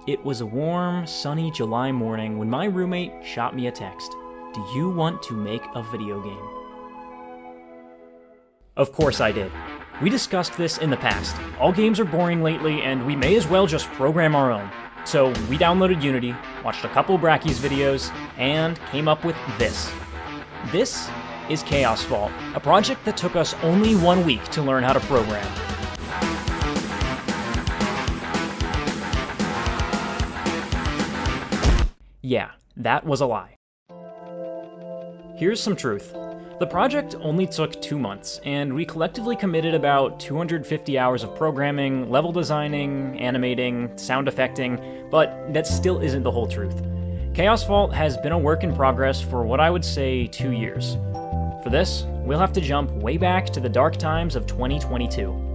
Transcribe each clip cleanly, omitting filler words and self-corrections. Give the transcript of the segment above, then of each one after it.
It was a warm, sunny July morning when my roommate shot me a text. Do you want to make a video game? Of course I did. We discussed this in the past. All games are boring lately, and we may as well just program our own. So we downloaded Unity, watched a couple of Brackeys videos, and came up with this. This is Chaos Vault, a project that took us only 1 week to learn how to program. Yeah, that was a lie. Here's some truth. The project only took 2 months, and we collectively committed about 250 hours of programming, level designing, animating, sound effecting, but that still isn't the whole truth. Chaos Vault has been a work in progress for what I would say 2 years. For this, we'll have to jump way back to the dark times of 2022.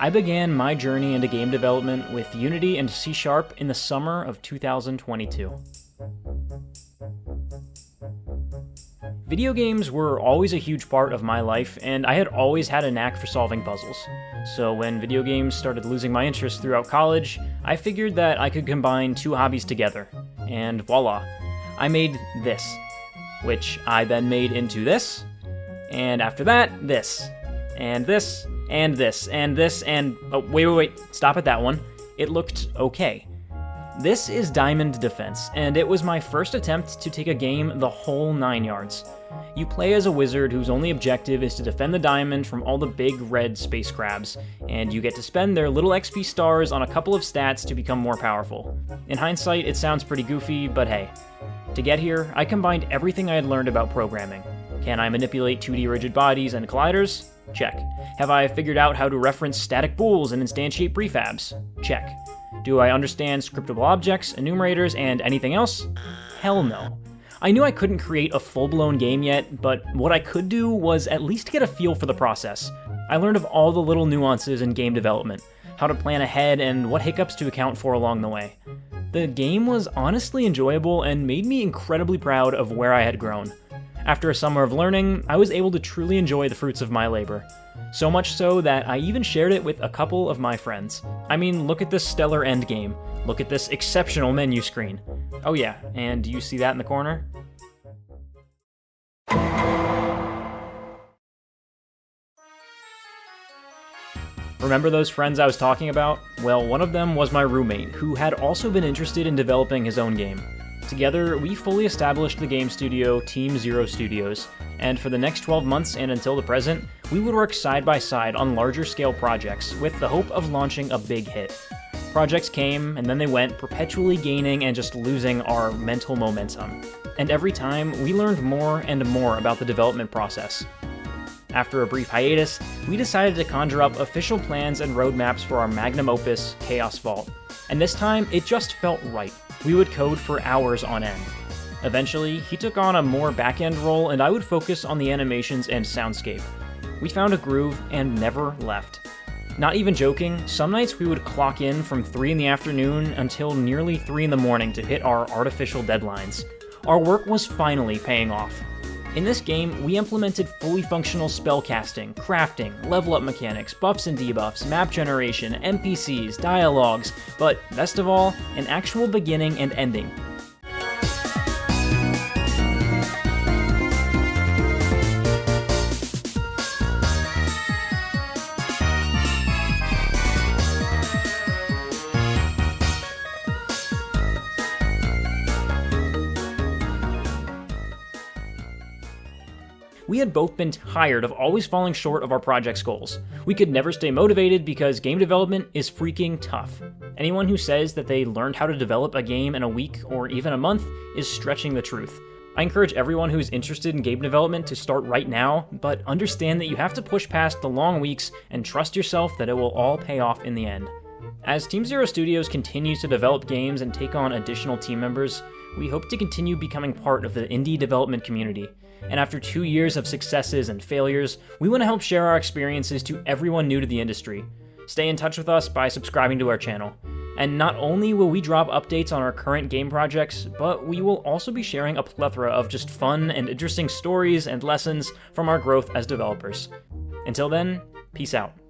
I began my journey into game development with Unity and C# in the summer of 2022. Video games were always a huge part of my life, and I had always had a knack for solving puzzles. So when video games started losing my interest throughout college, I figured that I could combine 2 hobbies together. And voila, I made this, which I then made into this, and after that, this, and this, and this, and this, and... oh, wait, stop at that one. It looked okay. This is Diamond Defense, and it was my first attempt to take a game the whole 9 yards. You play as a wizard whose only objective is to defend the diamond from all the big red space crabs, and you get to spend their little XP stars on a couple of stats to become more powerful. In hindsight, it sounds pretty goofy, but hey. To get here, I combined everything I had learned about programming. Can I manipulate 2D rigid bodies and colliders? Check. Have I figured out how to reference static bools and instantiate prefabs? Check. Do I understand scriptable objects, enumerators, and anything else? Hell no. I knew I couldn't create a full-blown game yet, but what I could do was at least get a feel for the process. I learned of all the little nuances in game development, how to plan ahead, and what hiccups to account for along the way. The game was honestly enjoyable and made me incredibly proud of where I had grown. After a summer of learning, I was able to truly enjoy the fruits of my labor. So much so that I even shared it with a couple of my friends. I mean, look at this stellar endgame. Look at this exceptional menu screen. Oh yeah, and do you see that in the corner? Remember those friends I was talking about? Well, one of them was my roommate, who had also been interested in developing his own game. Together, we fully established the game studio Team Zero Studios, and for the next 12 months and until the present, we would work side by side on larger scale projects with the hope of launching a big hit. Projects came, and then they went, perpetually gaining and just losing our mental momentum. And every time, we learned more and more about the development process. After a brief hiatus, we decided to conjure up official plans and roadmaps for our magnum opus, Chaos Vault. And this time, it just felt right. We would code for hours on end. Eventually, he took on a more back-end role, and I would focus on the animations and soundscape. We found a groove and never left. Not even joking, some nights we would clock in from 3 in the afternoon until nearly 3 in the morning to hit our artificial deadlines. Our work was finally paying off. In this game, we implemented fully functional spellcasting, crafting, level-up mechanics, buffs and debuffs, map generation, NPCs, dialogues, but best of all, an actual beginning and ending. We had both been tired of always falling short of our project's goals. We could never stay motivated because game development is freaking tough. Anyone who says that they learned how to develop a game in a week or even a month is stretching the truth. I encourage everyone who's interested in game development to start right now, but understand that you have to push past the long weeks and trust yourself that it will all pay off in the end. As Team Zero Studios continues to develop games and take on additional team members, we hope to continue becoming part of the indie development community. And after 2 years of successes and failures, we want to help share our experiences to everyone new to the industry. Stay in touch with us by subscribing to our channel. And not only will we drop updates on our current game projects, but we will also be sharing a plethora of just fun and interesting stories and lessons from our growth as developers. Until then, peace out.